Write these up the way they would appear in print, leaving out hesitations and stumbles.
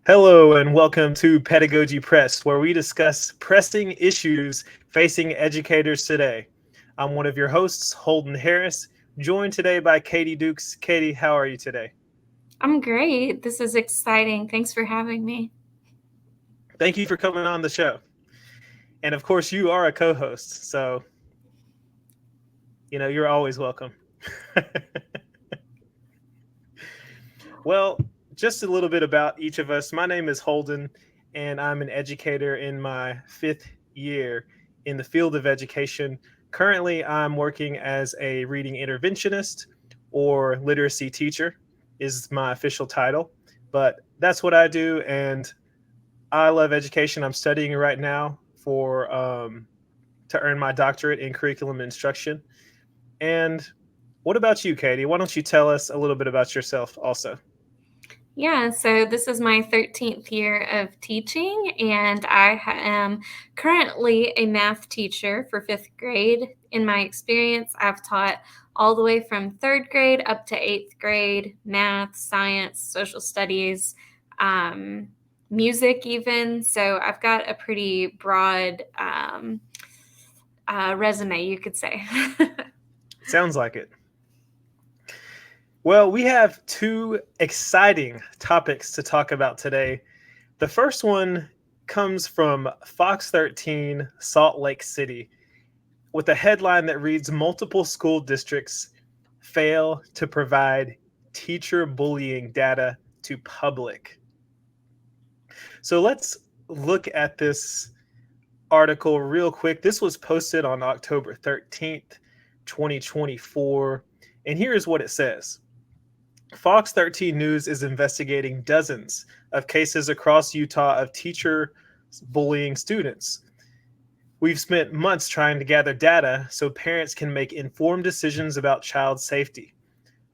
Hello and welcome to Pedagogy Press, where we discuss pressing issues facing educators today. I'm one of your hosts, Holden Harris, joined today by Katie Dukes. Katie, how are you today? I'm great. This is exciting. Thanks for having me. Thank you for coming on the show. And of course, you are a co host, so you're always welcome. Well, just a little bit about each of us. My name is Holden, and I'm an educator in my fifth year in the field of education. Currently, I'm working as a reading interventionist or literacy teacher, is my official title. But that's what I do, and I love education. I'm studying right now for to earn my doctorate in curriculum instruction. And what about you, Katie? Why don't you tell us a little bit about yourself also? Yeah, so this is my 13th year of teaching, and am currently a math teacher for fifth grade. In my experience, I've taught all the way from third grade up to eighth grade math, science, social studies, um, music, even. So I've got a pretty broad resume, you could say. Sounds like it. Well, we have two exciting topics to talk about today. The first one comes from Fox 13, Salt Lake City, with a headline that reads multiple school districts fail to provide teacher bullying data to public. So let's look at this article real quick. This was posted on October 13th, 2024. And here's what it says. Fox 13 News is investigating dozens of cases across Utah of teacher bullying students. We've spent months trying to gather data so parents can make informed decisions about child safety.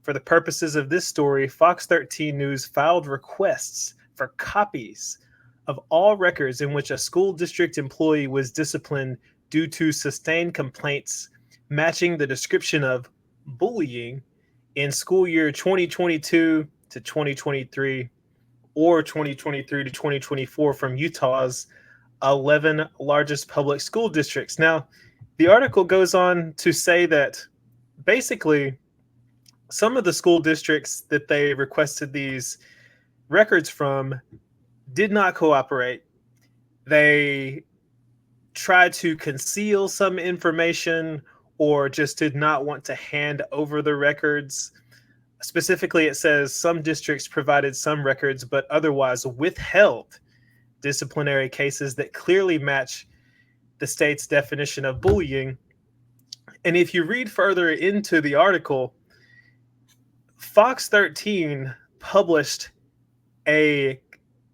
For the purposes of this story, Fox 13 News filed requests for copies of all records in which a school district employee was disciplined due to sustained complaints matching the description of bullying in school year 2022 to 2023 or 2023 to 2024 from Utah's 11 largest public school districts. Now, the article goes on to say that basically some of the school districts that they requested these records from did not cooperate. They tried to conceal some information or just did not want to hand over the records. Specifically, it says some districts provided some records but otherwise withheld disciplinary cases that clearly match the state's definition of bullying. And if you read further into the article, Fox 13 published a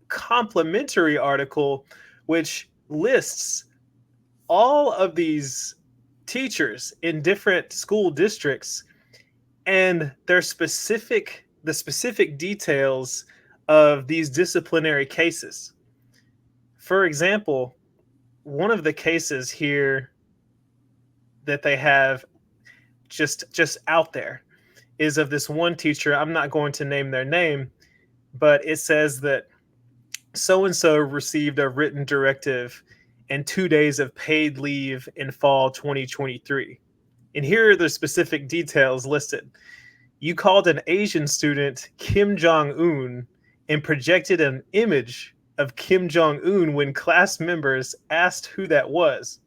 complimentary article which lists all of these teachers in different school districts and the specific details of these disciplinary cases. For example, one of the cases here that they have just out there is of this one teacher. I'm not going to name their name, but it says that so and so received a written directive and 2 days of paid leave in fall 2023. And here are the specific details listed. You called an Asian student Kim Jong Un and projected an image of Kim Jong Un when class members asked who that was,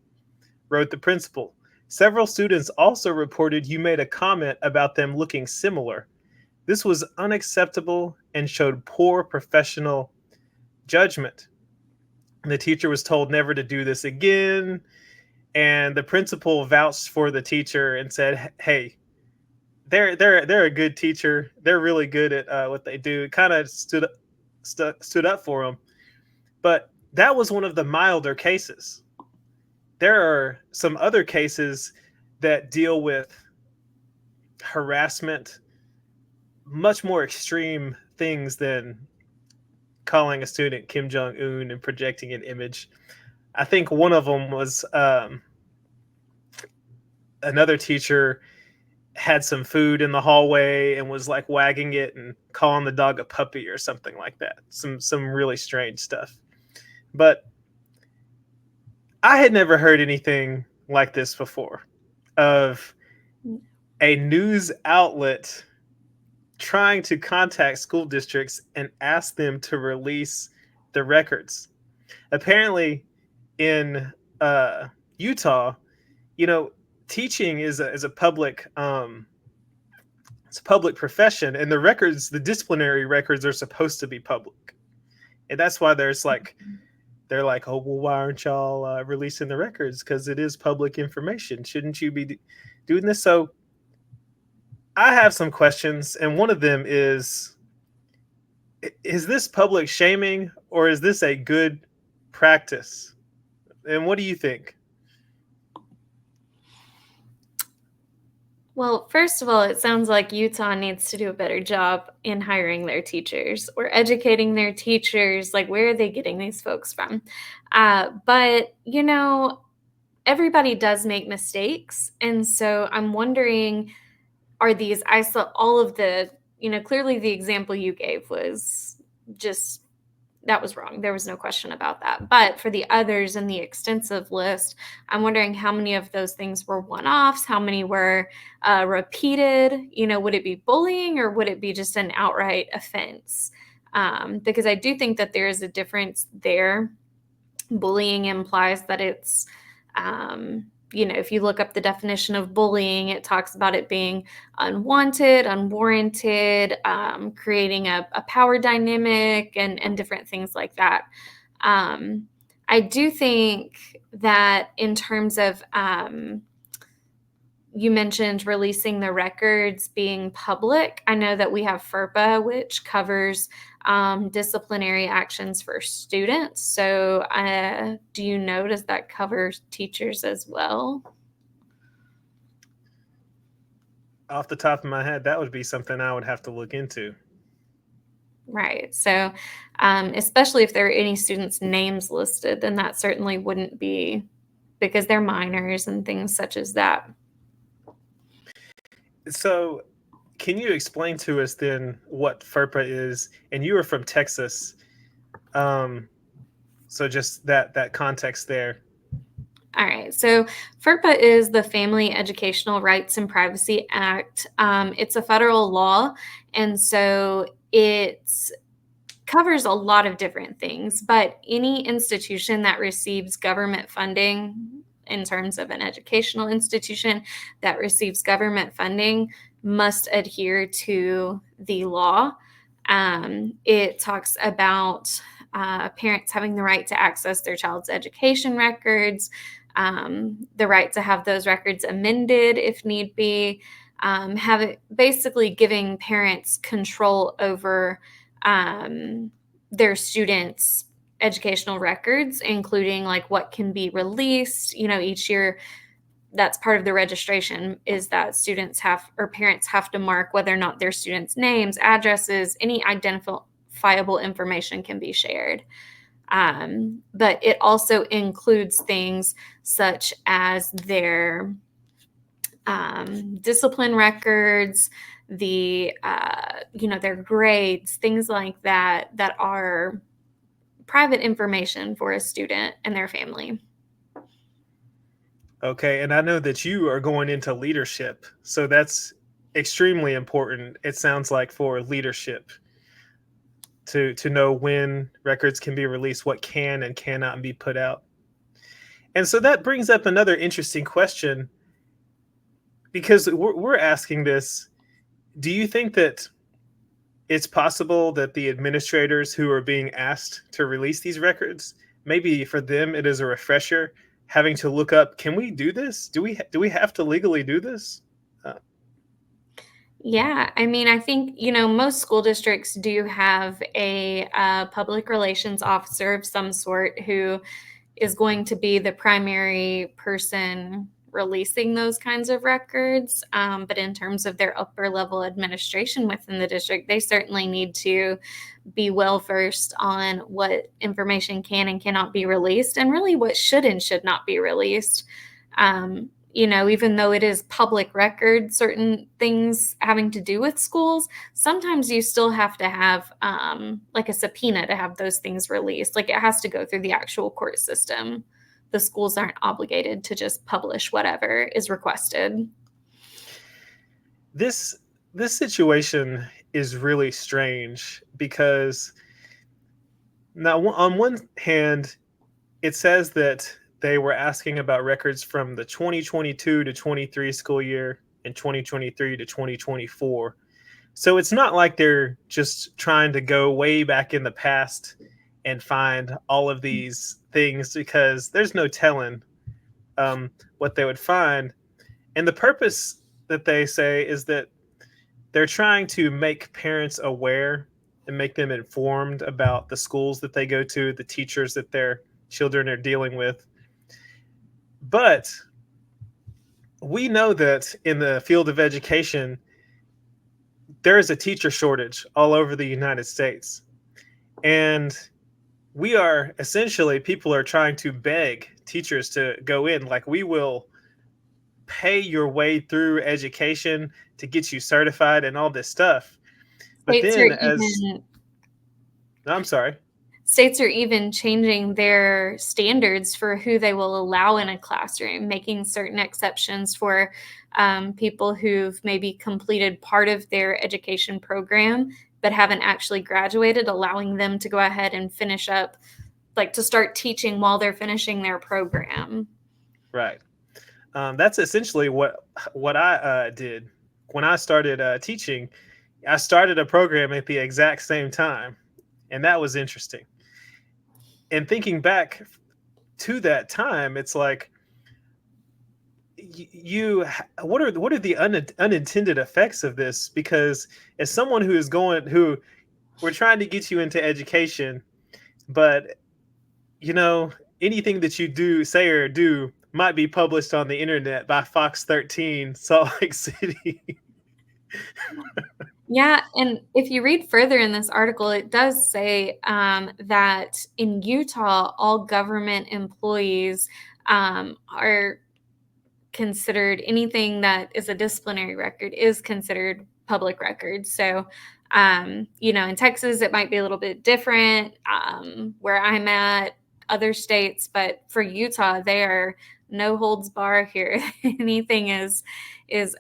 wrote the principal. Several students also reported you made a comment about them looking similar. This was unacceptable and showed poor professional judgment. The teacher was told never to do this again, and the principal vouched for the teacher and said, "Hey, they're a good teacher. They're really good at what they do." It kind of stood up for them, but that was one of the milder cases. There are some other cases that deal with harassment, much more extreme things than calling a student Kim Jong Un and projecting an image. I think one of them was another teacher had some food in the hallway and was like wagging it and calling the dog a puppy or something like that. Some really strange stuff. But I had never heard anything like this before, of a news outlet trying to contact school districts and ask them to release the records. Apparently, in Utah, you know, teaching is a public it's a public profession, and the records, the disciplinary records, are supposed to be public, and that's why there's like they're like, oh well, why aren't y'all releasing the records? Because it is public information. Shouldn't you be doing this? So I have some questions, and one of them is this public shaming or is this a good practice? And what do you think? Well, first of all, it sounds like Utah needs to do a better job in hiring their teachers or educating their teachers. Like, where are they getting these folks from? But, everybody does make mistakes. And so I'm wondering, are these all of the, clearly the example you gave was just, that was wrong. There was no question about that. But for the others in the extensive list, I'm wondering how many of those things were one-offs, how many were repeated. Would it be bullying or would it be just an outright offense? Because I do think that there is a difference there. Bullying implies that it's, if you look up the definition of bullying, it talks about it being unwanted, unwarranted, creating a power dynamic and different things like that. I do think that in terms of, you mentioned releasing the records being public. I know that we have FERPA, which covers disciplinary actions for students. So do you know, does that cover teachers as well? Off the top of my head, that would be something I would have to look into. Right. So especially if there are any students' names listed, then that certainly wouldn't be, because they're minors and things such as that. So, can you explain to us then what FERPA is? And you are from Texas, so just that context there. All right. So FERPA is the Family Educational Rights and Privacy Act. It's a federal law, and so it covers a lot of different things. But any institution that receives government funding, in terms of an educational institution that receives government funding, must adhere to the law. It talks about parents having the right to access their child's education records, the right to have those records amended if need be, basically giving parents control over their students' educational records, including like what can be released. Each year, that's part of the registration, is that parents have to mark whether or not their students' names, addresses, any identifiable information can be shared. But it also includes things such as their discipline records, their grades, things like that are private information for a student and their family. Okay, and I know that you are going into leadership, so that's extremely important. It sounds like for leadership to know when records can be released, what can and cannot be put out. And so that brings up another interesting question, because we're asking this. Do you think that it's possible that the administrators who are being asked to release these records, maybe for them it is a refresher, having to look up, can we do this? Do we have to legally do this? Yeah, I mean, I think, most school districts do have a public relations officer of some sort who is going to be the primary person releasing those kinds of records. But in terms of their upper level administration within the district, they certainly need to be well versed on what information can and cannot be released, and really what should and should not be released. even though it is public record, certain things having to do with schools, sometimes you still have to have like a subpoena to have those things released. Like it has to go through the actual court system. The schools aren't obligated to just publish whatever is requested. This this situation is really strange because now on one hand, it says that they were asking about records from the 2022 to 23 school year and 2023 to 2024. So it's not like they're just trying to go way back in the past and find all of these things, because there's no telling what they would find. And the purpose that they say is that they're trying to make parents aware and make them informed about the schools that they go to, the teachers that their children are dealing with. But we know that in the field of education, there is a teacher shortage all over the United States. And we are essentially, people are trying to beg teachers to go in. Like, we will pay your way through education to get you certified and all this stuff. But States are then, as even I'm sorry. states are even changing their standards for who they will allow in a classroom, making certain exceptions for people who've maybe completed part of their education program but haven't actually graduated, allowing them to go ahead and finish up, like to start teaching while they're finishing their program. Right. That's essentially what I did when I started teaching. I started a program at the exact same time, and that was interesting. And thinking back to that time, it's like, you what are the unintended effects of this? Because as someone who we're trying to get you into education, but you know anything that you do, say, or do might be published on the internet by Fox 13 Salt Lake City. Yeah, and if you read further in this article, it does say that in Utah, all government employees are considered, anything that is a disciplinary record is considered public record. So, in Texas, it might be a little bit different where I'm at, other states, but for Utah, they are no holds bar here. Anything is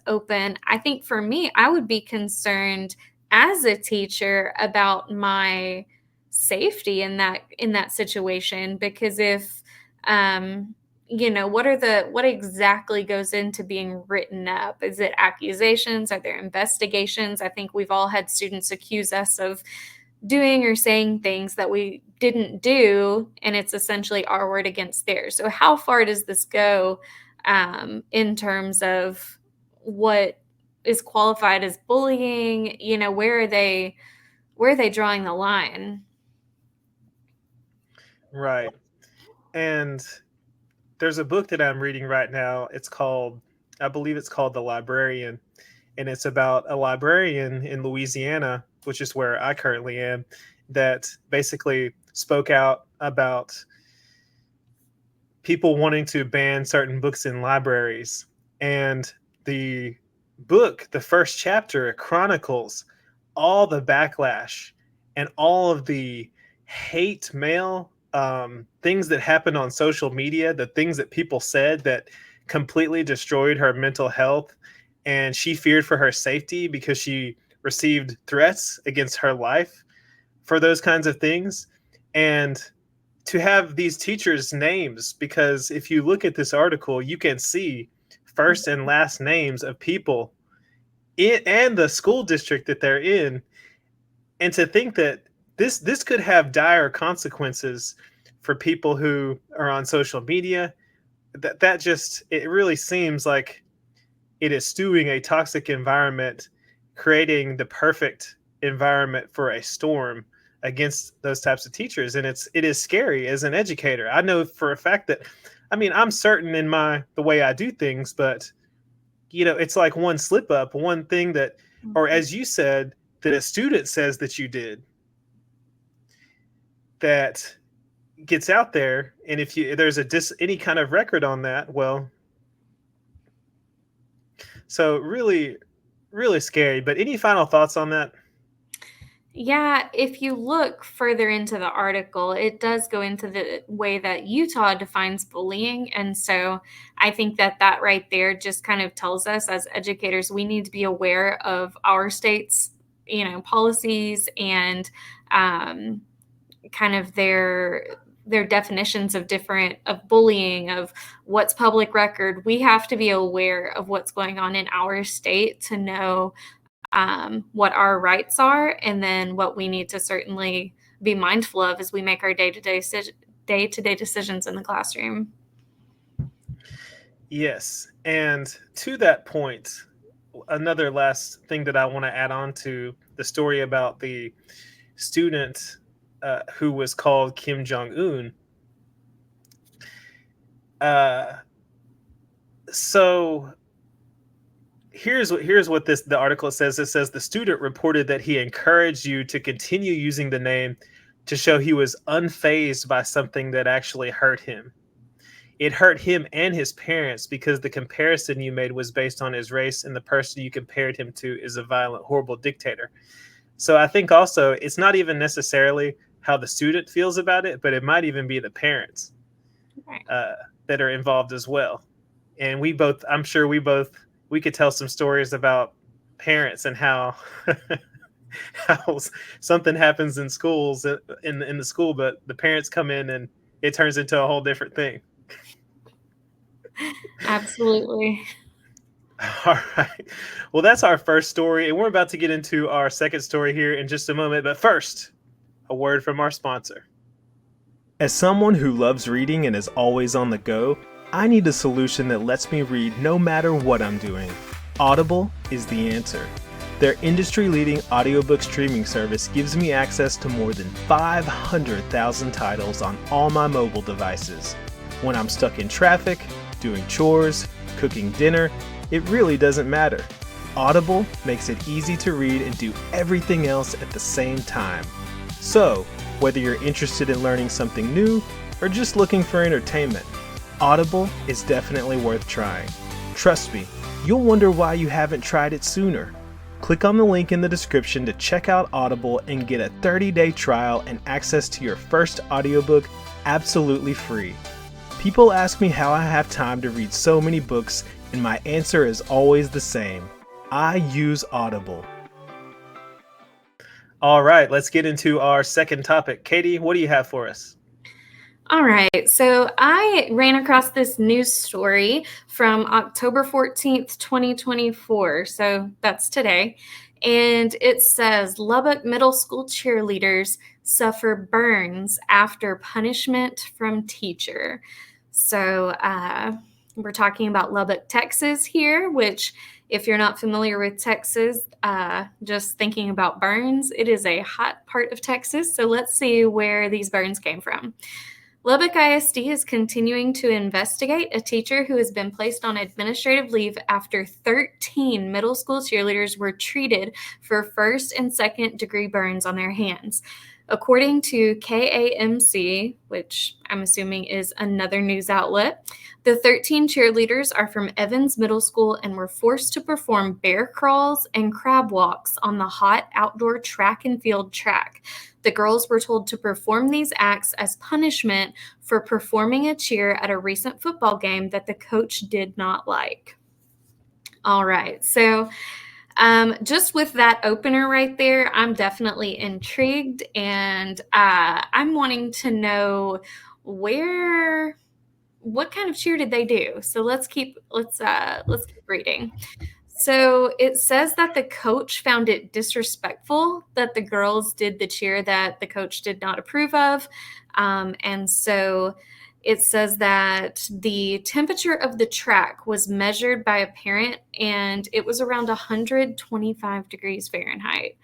open. I think for me, I would be concerned as a teacher about my safety in that situation, because if what exactly goes into being written up? Is it accusations? Are there investigations? I think we've all had students accuse us of doing or saying things that we didn't do, and it's essentially our word against theirs. So how far does this go in terms of what is qualified as bullying? Where are they drawing the line? Right. And there's a book that I'm reading right now. I believe it's called The Librarian, and it's about a librarian in Louisiana, which is where I currently am, that basically spoke out about people wanting to ban certain books in libraries. And the book, the first chapter, chronicles all the backlash and all of the hate mail, things that happened on social media, the things that people said that completely destroyed her mental health. And she feared for her safety because she received threats against her life for those kinds of things. And to have these teachers' names, because if you look at this article, you can see first and last names of people and the school district that they're in. And to think that this could have dire consequences for people who are on social media, that just, it really seems like it is stewing a toxic environment, creating the perfect environment for a storm against those types of teachers. And it is scary as an educator. I know for a fact that, I mean, I'm certain in the way I do things, but it's like one slip up, one thing that, or as you said, that a student says that you did, that gets out there. And if there's any kind of record on that, well, So really, really scary. But any final thoughts on that? Yeah, if you look further into the article, it does go into the way that Utah defines bullying. And so I think that that right there just kind of tells us as educators, we need to be aware of our state's, policies and um, kind of their definitions of different of bullying, of what's public record. We have to be aware of what's going on in our state to know what our rights are, and then what we need to certainly be mindful of as we make our day-to-day decisions in the classroom. Yes. And to that point, another last thing that I want to add on to the story about the student who was called Kim Jong Un. Uh, so here's what the article says. It says the student reported that he encouraged you to continue using the name to show he was unfazed by something that actually hurt him. It hurt him and his parents because the comparison you made was based on his race, and the person you compared him to is a violent, horrible dictator. So I think also it's not even necessarily how the student feels about it, but it might even be the parents Right. that are involved as well. And I'm sure we could tell some stories about parents and how how something happens in schools in the school, but the parents come in and it turns into a whole different thing. Absolutely. All right. Well, that's our first story, and we're about to get into our second story here in just a moment. But first, a word from our sponsor. As someone who loves reading and is always on the go, I need a solution that lets me read no matter what I'm doing. Audible is the answer. Their industry-leading audiobook streaming service gives me access to more than 500,000 titles on all my mobile devices. When I'm stuck in traffic, doing chores, cooking dinner, it really doesn't matter. Audible makes it easy to read and do everything else at the same time. So, whether you're interested in learning something new or just looking for entertainment, Audible is definitely worth trying. Trust me, you'll wonder why you haven't tried it sooner. Click on the link in the description to check out Audible and get a 30-day trial and access to your first audiobook absolutely free. People ask me how I have time to read so many books, and my answer is always the same. I use Audible. All right, let's get into our second topic. Katie, what do you have for us? All right, so I ran across this news story from October 14th, 2024. So that's today. And it says Lubbock Middle School cheerleaders suffer burns after punishment from teacher. So we're talking about Lubbock, Texas here, which, if you're not familiar with Texas, just thinking about burns, it is a hot part of Texas. So let's see where these burns came from. Lubbock ISD is continuing to investigate a teacher who has been placed on administrative leave after 13 middle school cheerleaders were treated for first and second degree burns on their hands. According to KAMC, which I'm assuming is another news outlet, the 13 cheerleaders are from Evans Middle School and were forced to perform bear crawls and crab walks on the hot outdoor track and field track. The girls were told to perform these acts as punishment for performing a cheer at a recent football game that the coach did not like. All right, so just with that opener right there, I'm definitely intrigued, and I'm wanting to know what kind of cheer did they do? So let's keep reading. So it says that the coach found it disrespectful that the girls did the cheer that the coach did not approve of. And so it says that the temperature of the track was measured by a parent, and it was around 125 degrees Fahrenheit.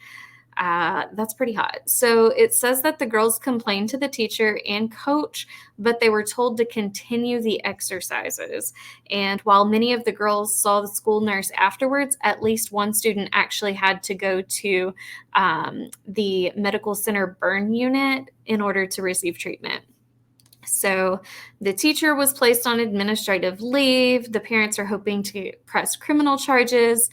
That's pretty hot. So it says that the girls complained to the teacher and coach, but they were told to continue the exercises. And while many of the girls saw the school nurse afterwards, at least one student actually had to go to the medical center burn unit in order to receive treatment. So the teacher was placed on administrative leave. The parents are hoping to press criminal charges.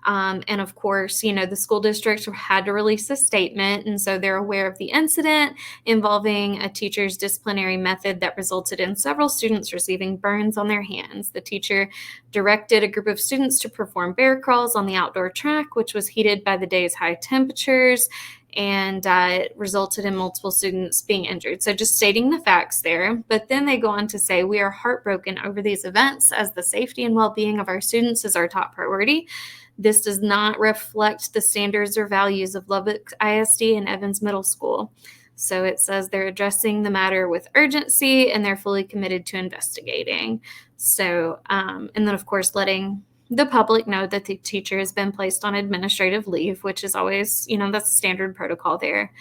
And of course, the school district had to release a statement. And so they're aware of the incident involving a teacher's disciplinary method that resulted in several students receiving burns on their hands. The teacher directed a group of students to perform bear crawls on the outdoor track, which was heated by the day's high temperatures, and it resulted in multiple students being injured. So just stating the facts there. But then they go on to say, we are heartbroken over these events, as the safety and well-being of our students is our top priority. This does not reflect the standards or values of Lubbock ISD and Evans Middle School. So it says they're addressing the matter with urgency and they're fully committed to investigating. So, and then of course, letting the public know that the teacher has been placed on administrative leave, which is always, that's standard protocol there.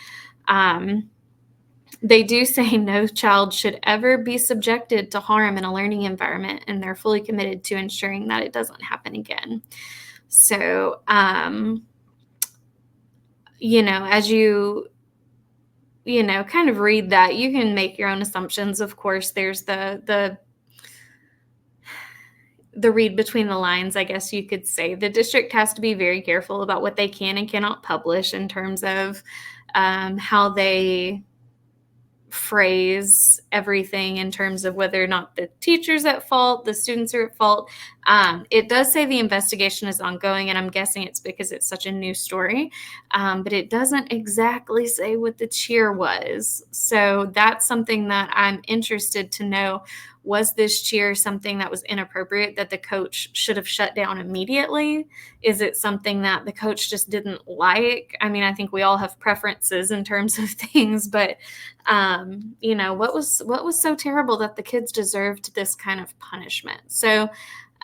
They do say no child should ever be subjected to harm in a learning environment, and they're fully committed to ensuring that it doesn't happen again. So, as you, kind of read that, you can make your own assumptions. Of course, there's the read between the lines, I guess you could say. The district has to be very careful about what they can and cannot publish in terms of how they phrase everything, in terms of whether or not the teacher's at fault, the students are at fault. It does say the investigation is ongoing, and I'm guessing it's because it's such a new story, but it doesn't exactly say what the cheer was. So that's something that I'm interested to know. Was this cheer something that was inappropriate that the coach should have shut down immediately? Is it something that the coach just didn't like? I mean, I think we all have preferences in terms of things, but what was so terrible that the kids deserved this kind of punishment? So,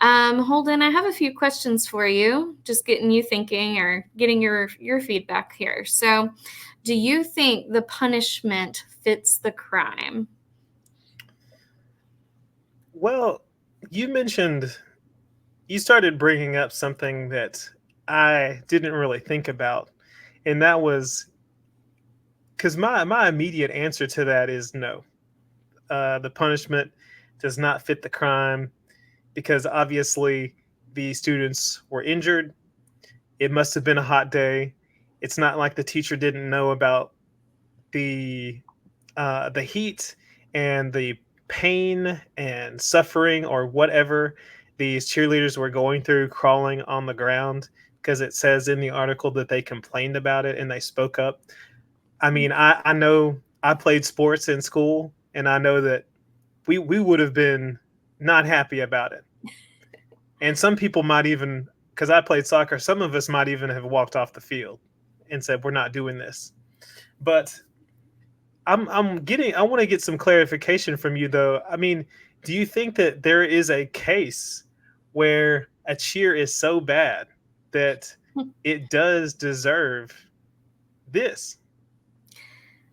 Holden, I have a few questions for you, just getting you thinking or getting your feedback here. So, do you think the punishment fits the crime? Well, you started bringing up something that I didn't really think about, and that was because my immediate answer to that is no. The punishment does not fit the crime, because obviously the students were injured. It must have been a hot day. It's not like the teacher didn't know about the heat and the pain and suffering or whatever these cheerleaders were going through crawling on the ground, because it says in the article that they complained about it and they spoke up. I mean, I know I played sports in school, and I know that we would have been not happy about it. And some people might even, because I played soccer, some of us might even have walked off the field and said, we're not doing this. But I want to get some clarification from you, though. I mean, do you think that there is a case where a cheer is so bad that it does deserve this?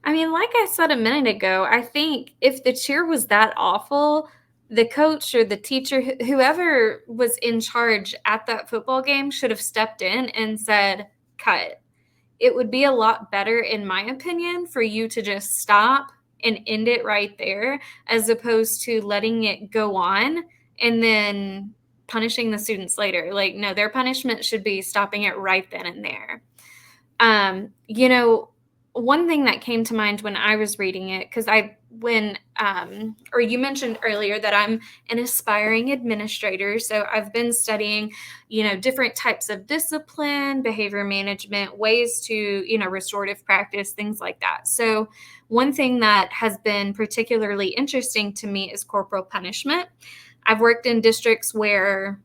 I mean, like I said a minute ago, I think if the cheer was that awful, the coach or the teacher, whoever was in charge at that football game, should have stepped in and said, cut. It would be a lot better, in my opinion, for you to just stop and end it right there, as opposed to letting it go on and then punishing the students later. Like, no, their punishment should be stopping it right then and there. One thing that came to mind when I was reading it, because you mentioned earlier that I'm an aspiring administrator. So I've been studying, different types of discipline, behavior management, ways to, restorative practice, things like that. So one thing that has been particularly interesting to me is corporal punishment. I've worked in districts where,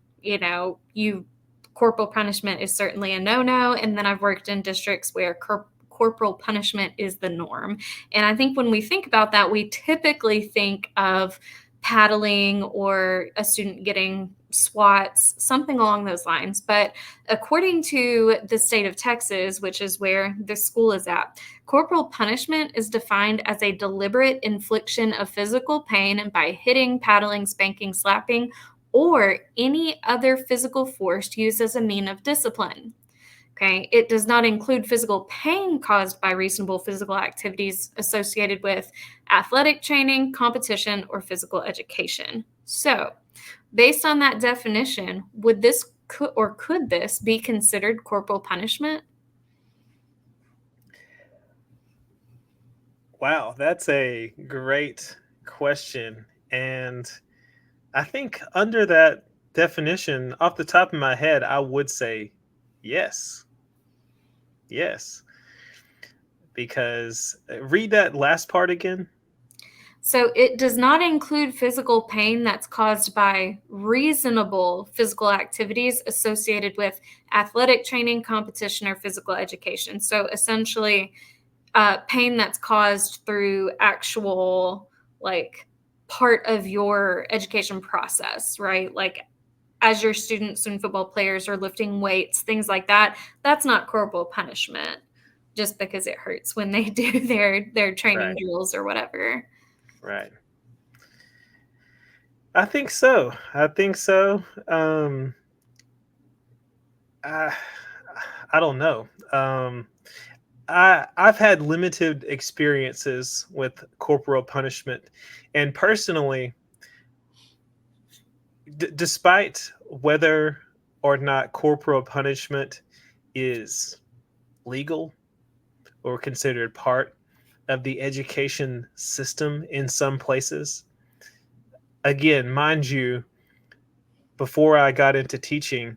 corporal punishment is certainly a no-no. And then I've worked in districts where corporal punishment is the norm. And I think when we think about that, we typically think of paddling or a student getting swats, something along those lines. But according to the state of Texas, which is where the school is at, corporal punishment is defined as a deliberate infliction of physical pain by hitting, paddling, spanking, slapping, or any other physical force used as a mean of discipline. Okay, it does not include physical pain caused by reasonable physical activities associated with athletic training, competition, or physical education. So, based on that definition, would this could this be considered corporal punishment? Wow, that's a great question. And I think under that definition, off the top of my head, I would say yes. Yes. Because read that last part again. So it does not include physical pain that's caused by reasonable physical activities associated with athletic training, competition, or physical education. So essentially, pain that's caused through actual, like, part of your education process, right? Like, as your students and football players are lifting weights, things like that, that's not corporal punishment just because it hurts when they do their training Right. drills or whatever. Right. I think so. I think so. I I don't know. I've had limited experiences with corporal punishment, and personally, despite whether or not corporal punishment is legal or considered part of the education system in some places, again, mind you, before I got into teaching,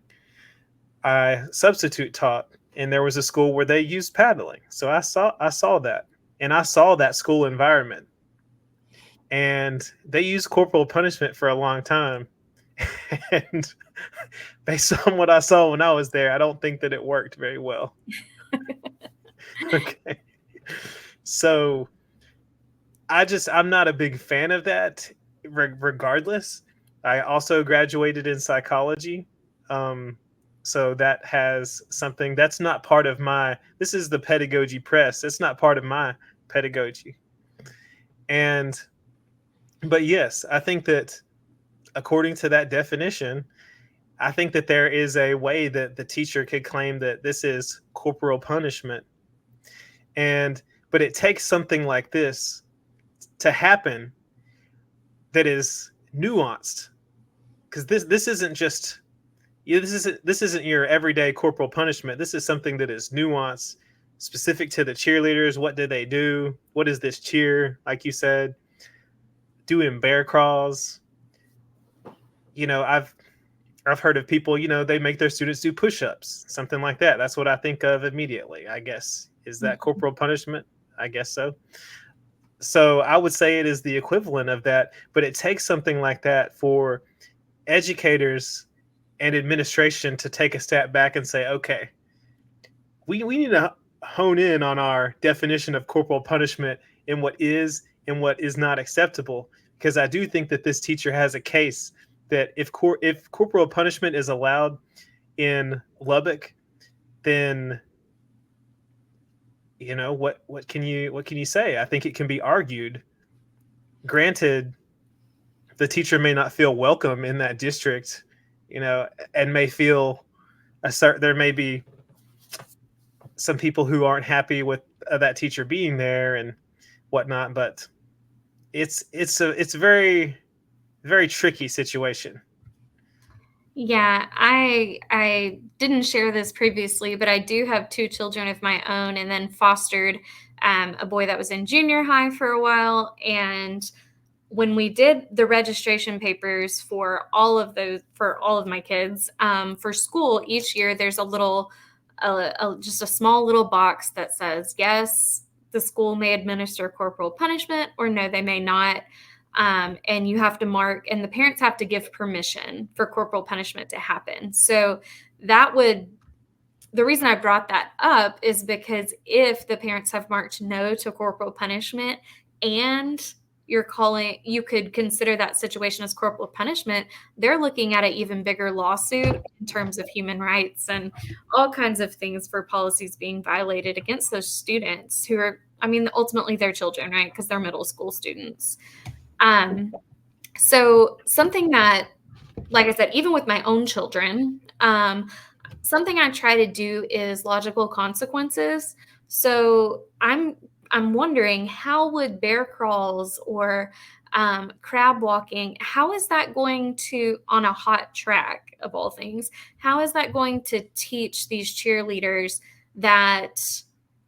I substitute taught, and there was a school where they used paddling. So I saw that, and I saw that school environment, and they used corporal punishment for a long time. And based on what I saw when I was there, I don't think that it worked very well. Okay. So I'm not a big fan of that regardless. I also graduated in psychology. Um, so that has something that's not part of my, this is the pedagogy press. It's not part of my pedagogy. And, but yes, I think that according to that definition, I think that there is a way that the teacher could claim that this is corporal punishment. And, but it takes something like this to happen that is nuanced, because this isn't just, yeah, this isn't your everyday corporal punishment. This is something that is nuanced, specific to the cheerleaders. What did they do? What is this cheer? Like you said, doing bear crawls. I've heard of people. They make their students do push-ups, something like that. That's what I think of immediately. I guess, is that corporal punishment? I guess so. So I would say it is the equivalent of that, but it takes something like that for educators and administration to take a step back and say, okay, we need to hone in on our definition of corporal punishment and what is and what is not acceptable. Because I do think that this teacher has a case that if corporal punishment is allowed in Lubbock, then what can you say? I think it can be argued. Granted, the teacher may not feel welcome in that district, and may feel there may be some people who aren't happy with that teacher being there and whatnot. But it's a very, very tricky situation. Yeah, I didn't share this previously, but I do have two children of my own, and then fostered a boy that was in junior high for a while. And when we did the registration papers for all of my kids for school, each year there's a little, just a small little box that says yes, the school may administer corporal punishment, or no, they may not. And you have to mark, and the parents have to give permission for corporal punishment to happen. So the reason I brought that up is because if the parents have marked no to corporal punishment, and you could consider that situation as corporal punishment, they're looking at an even bigger lawsuit in terms of human rights and all kinds of things for policies being violated against those students who are, ultimately they're children, right? Because they're middle school students. So something that, like I said, even with my own children, something I try to do is logical consequences. So I'm wondering, how would bear crawls or crab walking, how is that going to, on a hot track of all things, how is that going to teach these cheerleaders that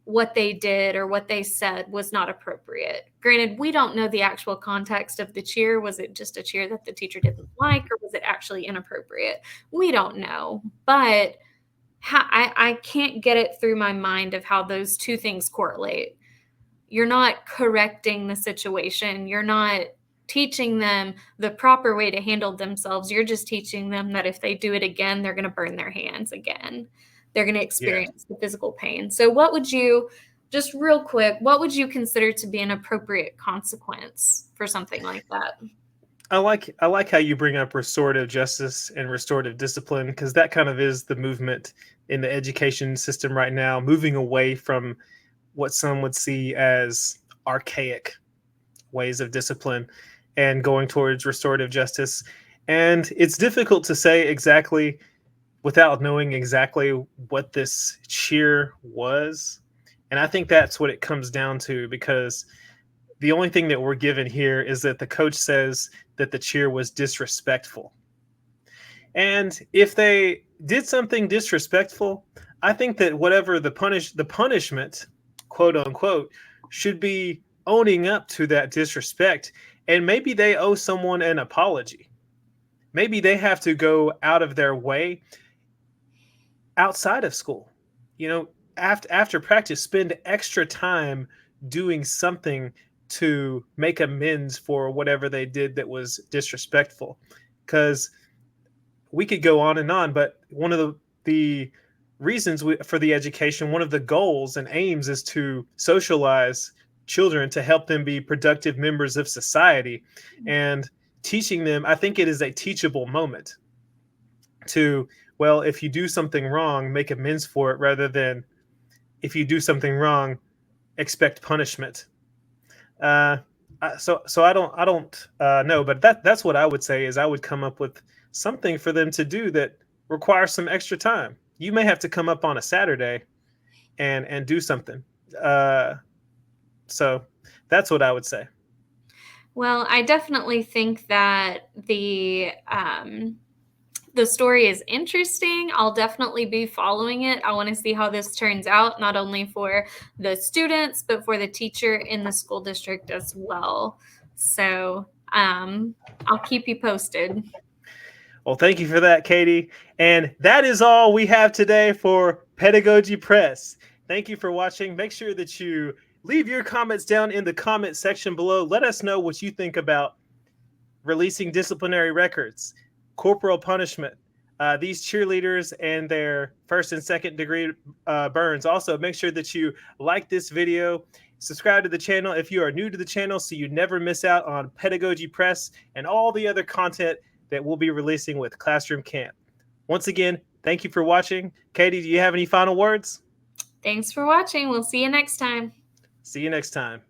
what they did or what they said was not appropriate? Granted, we don't know the actual context of the cheer. Was it just a cheer that the teacher didn't like, or was it actually inappropriate? We don't know. But I can't get it through my mind of how those two things correlate. You're not correcting the situation. You're not teaching them the proper way to handle themselves. You're just teaching them that if they do it again, they're going to burn their hands again. They're going to Yeah. experience the physical pain. So what would you, just real quick, what would you consider to be an appropriate consequence for something like that? I like how you bring up restorative justice and restorative discipline, because that kind of is the movement in the education system right now, moving away from what some would see as archaic ways of discipline and going towards restorative justice. And it's difficult to say exactly without knowing exactly what this cheer was. And I think that's what it comes down to, because the only thing that we're given here is that the coach says that the cheer was disrespectful. And if they did something disrespectful, I think that whatever the punishment, quote unquote, should be owning up to that disrespect. And maybe they owe someone an apology. Maybe they have to go out of their way outside of school. After practice, spend extra time doing something to make amends for whatever they did that was disrespectful. Because we could go on and on, but one of the reasons for the education, one of the goals and aims is to socialize children to help them be productive members of society. And teaching them, I think it is a teachable moment to, well, if you do something wrong, make amends for it, rather than if you do something wrong, expect punishment. So I don't know, but that's what I would say is I would come up with something for them to do that requires some extra time. You may have to come up on a Saturday and do something. Uh, so that's what I would say. Well, I definitely think that the story is interesting. I'll definitely be following it. I want to see how this turns out, not only for the students, but for the teacher in the school district as well. So I'll keep you posted. Well, thank you for that, Katie. And that is all we have today for Pedagogy Press. Thank you for watching. Make sure that you leave your comments down in the comment section below. Let us know what you think about releasing disciplinary records, corporal punishment, these cheerleaders and their first and second degree burns. Also, make sure that you like this video, subscribe to the channel if you are new to the channel so you never miss out on Pedagogy Press and all the other content that we'll be releasing with Classroom Camp. Once again, thank you for watching. Katie, do you have any final words? Thanks for watching. We'll see you next time. See you next time.